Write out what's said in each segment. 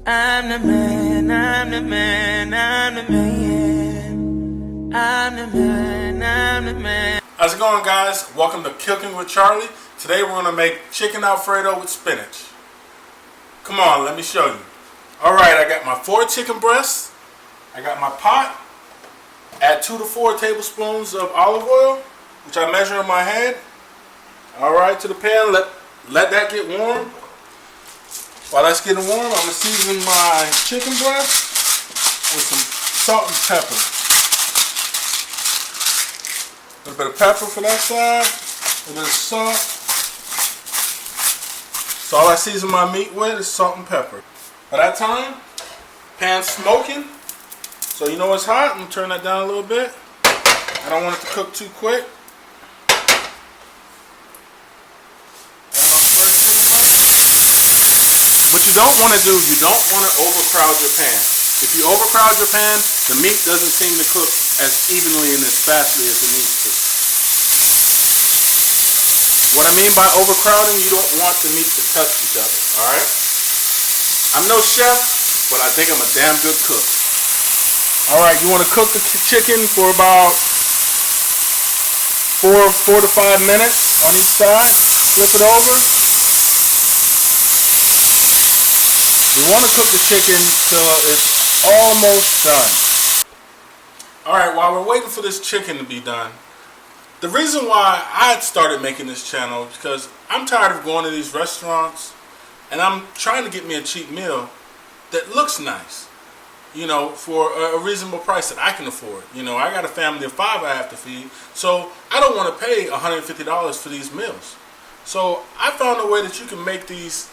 I'm the man, I'm the man, I'm the man. I'm the man, I'm the man. How's it going, guys? Welcome to Cooking with Charlie. Today we're going to make chicken Alfredo with spinach. Come on, let me show you. Alright, I got my 4 chicken breasts. I got my pot. Add 2 to 4 tablespoons of olive oil, which I measure in my hand. Alright, to the pan. Let that get warm. While that's getting warm, I'm going to season my chicken breast with some salt and pepper. A little bit of pepper for that side, a little bit of salt. So all I season my meat with is salt and pepper. By that time, pan's smoking, so you know it's hot. I'm going to turn that down a little bit. I don't want it to cook too quick. What you don't want to do, you don't want to overcrowd your pan. If you overcrowd your pan, the meat doesn't seem to cook as evenly and as fastly as it needs to. What I mean by overcrowding, you don't want the meat to touch each other, alright? I'm no chef, but I think I'm a damn good cook. Alright, you want to cook the chicken for about 4 to 5 minutes on each side. Flip it over. We want to cook the chicken till it's almost done. Alright, while we're waiting for this chicken to be done, the reason why I started making this channel is because I'm tired of going to these restaurants and I'm trying to get me a cheap meal that looks nice, you know, for a reasonable price that I can afford. You know, I got a family of 5 I have to feed, so I don't want to pay $150 for these meals. So I found a way that you can make these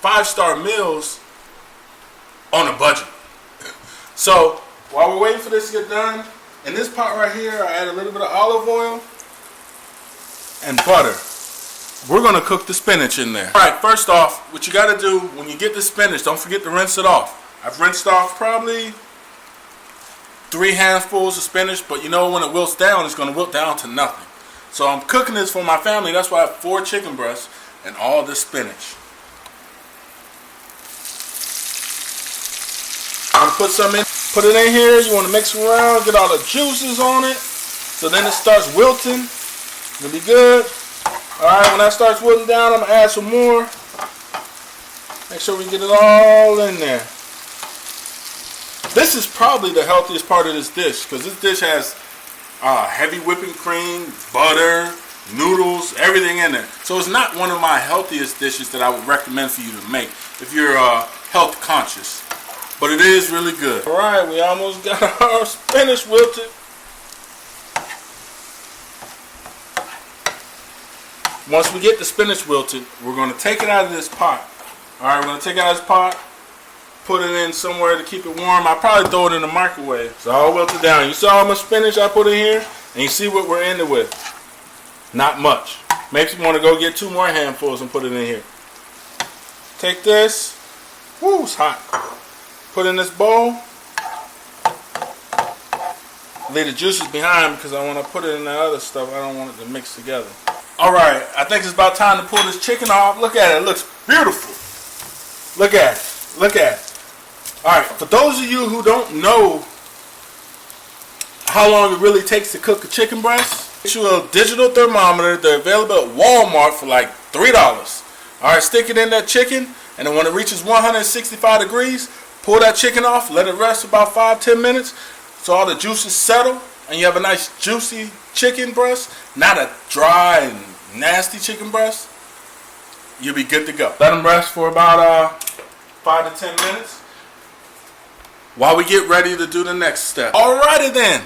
5-star meals on a budget. So while we're waiting for this to get done, in this pot right here, I add a little bit of olive oil and butter. We're going to cook the spinach in there. Alright, first off, what you got to do when you get the spinach, don't forget to rinse it off. I've rinsed off probably 3 handfuls of spinach, but you know when it wilts down, it's going to wilt down to nothing. So I'm cooking this for my family. That's why I have 4 chicken breasts and all this spinach. I'm going to put some in. Put it in here. You want to mix it around, get all the juices on it. So then it starts wilting. It'll be good. Alright, when that starts wilting down, I'm going to add some more. Make sure we get it all in there. This is probably the healthiest part of this dish, because this dish has heavy whipping cream, butter, noodles, everything in there. So it's not one of my healthiest dishes that I would recommend for you to make if you're health conscious. But it is really good. Alright, we almost got our spinach wilted. Once we get the spinach wilted, we're going to take it out of this pot. Alright, we're going to take it out of this pot, put it in somewhere to keep it warm. I'll probably throw it in the microwave. It's all wilted down. You saw how much spinach I put in here? And you see what we're ending with. Not much. Makes me want to go get 2 more handfuls and put it in here. Take this. Woo, it's hot. Put in this bowl. Leave the juices behind because I want to put it in the other stuff. I don't want it to mix together. Alright, I think it's about time to pull this chicken off. Look at it. It looks beautiful. Look at it. Look at it. Alright, for those of you who don't know how long it really takes to cook a chicken breast, get you a digital thermometer. They're available at Walmart for like $3. Alright, stick it in that chicken, and then when it reaches 165 degrees, pull that chicken off, let it rest about 5-10 minutes so all the juices settle and you have a nice juicy chicken breast, not a dry and nasty chicken breast. You'll be good to go. Let them rest for about 5 to 10 minutes while we get ready to do the next step. Alrighty then.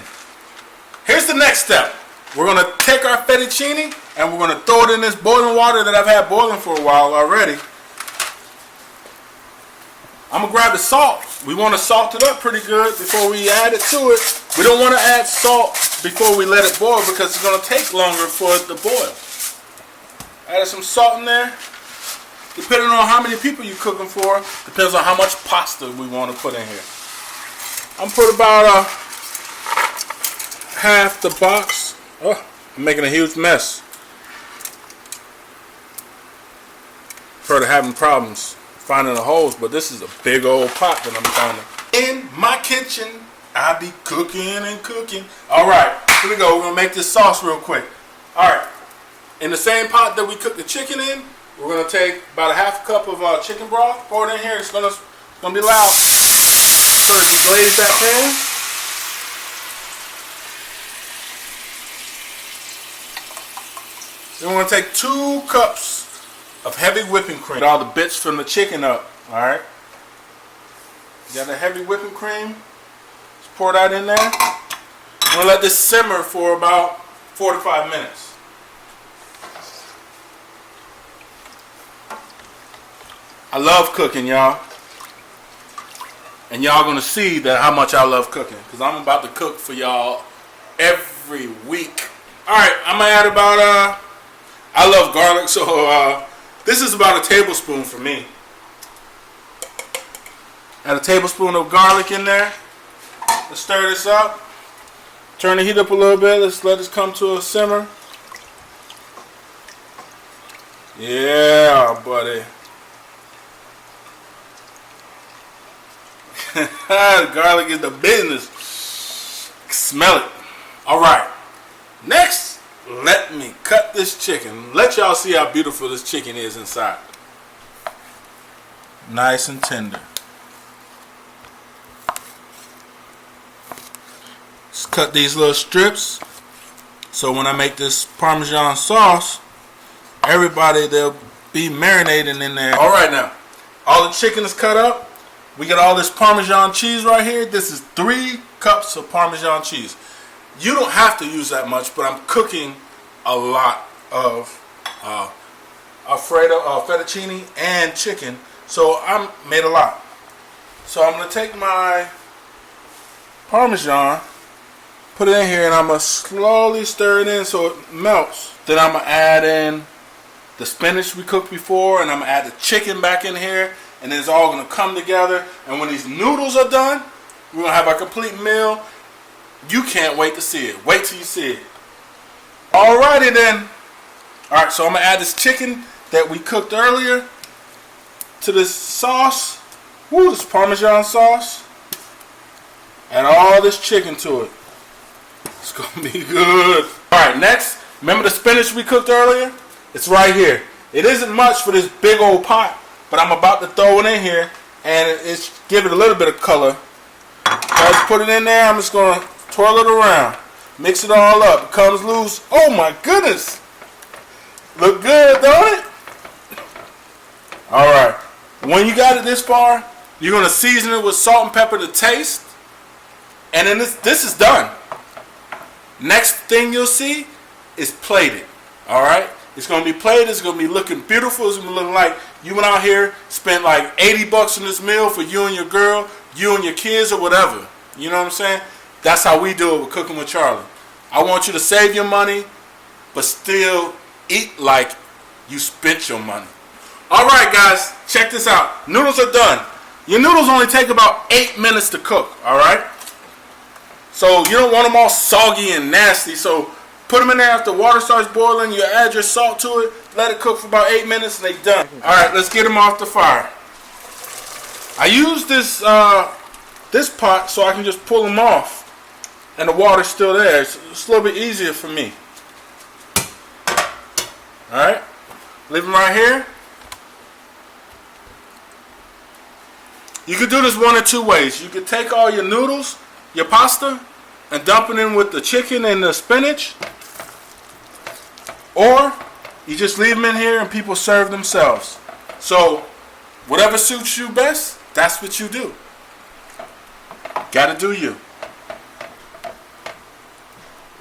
Here's the next step. We're going to take our fettuccine and we're going to throw it in this boiling water that I've had boiling for a while already. I'm going to grab the salt. We want to salt it up pretty good before we add it to it. We don't want to add salt before we let it boil because it's going to take longer for it to boil. Add some salt in there. Depending on how many people you're cooking for, depends on how much pasta we want to put in here. I'm going to put about half the box. Oh, I'm making a huge mess. Heard of having problems finding the holes, but this is a big old pot that I'm finding. In my kitchen, I be cooking and cooking. All right, here we go. We're gonna make this sauce real quick. All right, in the same pot that we cooked the chicken in, we're gonna take about a half cup of chicken broth. Pour it in here. It's gonna be loud. So as we glaze that pan, then we're gonna take 2 cups of heavy whipping cream. Get all the bits from the chicken up. All right. You got the heavy whipping cream. Let's pour that in there. I'm gonna let this simmer for about 4 to 5 minutes. I love cooking, y'all. And y'all gonna see that how much I love cooking, because I'm about to cook for y'all every week. Alright, I'm gonna add about I love garlic, so this is about a tablespoon for me. Add a tablespoon of garlic in there. Let's stir this up. Turn the heat up a little bit. Let's let this come to a simmer. Yeah, buddy. Garlic is the business. Smell it. Alright. Next, let me cut this chicken. Let y'all see how beautiful this chicken is inside. Nice and tender. Let's cut these little strips. So when I make this Parmesan sauce, everybody, they'll be marinating in there. Alright now. All the chicken is cut up. We got all this Parmesan cheese right here. This is 3 cups of Parmesan cheese. You don't have to use that much, but I'm cooking a lot of fettuccine and chicken, so I made a lot. So I'm going to take my Parmesan, put it in here, and I'm going to slowly stir it in so it melts. Then I'm going to add in the spinach we cooked before, and I'm going to add the chicken back in here. And it's all going to come together. And when these noodles are done, we're going to have a complete meal. You can't wait to see it. Wait till you see it. Alrighty then. Alright, so I'm going to add this chicken that we cooked earlier to this sauce. Woo, this Parmesan sauce. Add all this chicken to it. It's going to be good. Alright, next, remember the spinach we cooked earlier? It's right here. It isn't much for this big old pot, but I'm about to throw it in here and it's give it a little bit of color. So I just put it in there. I'm just going to twirl it around. Mix it all up. It comes loose. Oh my goodness. Look good, don't it? Alright. When you got it this far, you're going to season it with salt and pepper to taste. And then this is done. Next thing you'll see is plated. Alright? It's going to be plated. It's going to be looking beautiful. It's going to be looking like you went out here, spent like $80 on this meal for you and your girl, you and your kids, or whatever. You know what I'm saying? That's how we do it with Cooking with Charlie. I want you to save your money, but still eat like you spent your money. Alright guys, check this out. Noodles are done. Your noodles only take about 8 minutes to cook. Alright? So you don't want them all soggy and nasty. So put them in there after water starts boiling. You add your salt to it. Let it cook for about 8 minutes and they're done. Alright, let's get them off the fire. I use this this pot so I can just pull them off. And the water's still there. It's a little bit easier for me. Alright. Leave them right here. You could do this one of 2 ways. You could take all your noodles, your pasta, and dump it in with the chicken and the spinach. Or you just leave them in here and people serve themselves. So whatever suits you best, that's what you do. Gotta do you.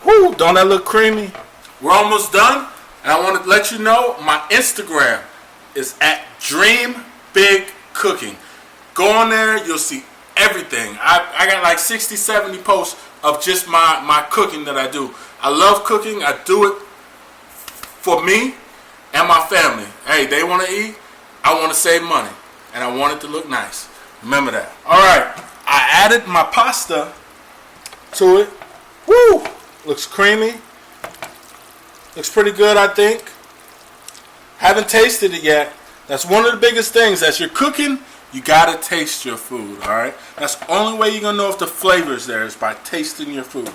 Whoo, don't that look creamy? We're almost done. And I want to let you know my Instagram is at Dream Big Cooking. Go on there, you'll see everything. I got like 60, 70 posts of just my cooking that I do. I love cooking. I do it for me and my family. Hey, they want to eat. I want to save money. And I want it to look nice. Remember that. Alright, I added my pasta to it. Woo! Looks creamy. Looks pretty good, I think. Haven't tasted it yet. That's one of the biggest things. As you're cooking, you gotta taste your food, alright? That's the only way you're gonna know if the flavor is there, is by tasting your food.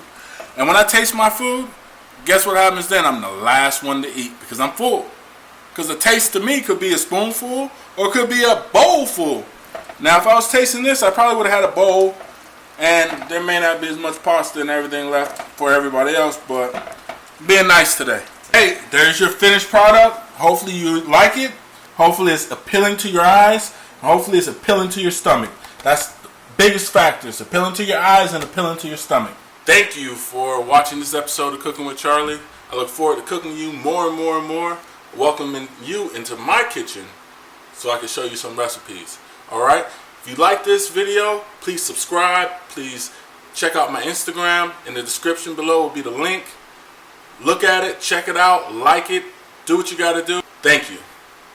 And when I taste my food, guess what happens then? I'm the last one to eat because I'm full. Because the taste to me could be a spoonful or it could be a bowl full. Now if I was tasting this, I probably would have had a bowl and there may not be as much pasta and everything left for everybody else, but being nice today. Hey, there's your finished product. Hopefully you like it. Hopefully it's appealing to your eyes. Hopefully it's appealing to your stomach. That's the biggest factor. It's appealing to your eyes and appealing to your stomach. Thank you for watching this episode of Cooking with Charlie. I look forward to cooking you more and more and more. Welcoming you into my kitchen so I can show you some recipes. Alright? If you like this video, please subscribe. Please check out my Instagram. In the description below will be the link. Look at it, check it out, like it, do what you gotta do. Thank you.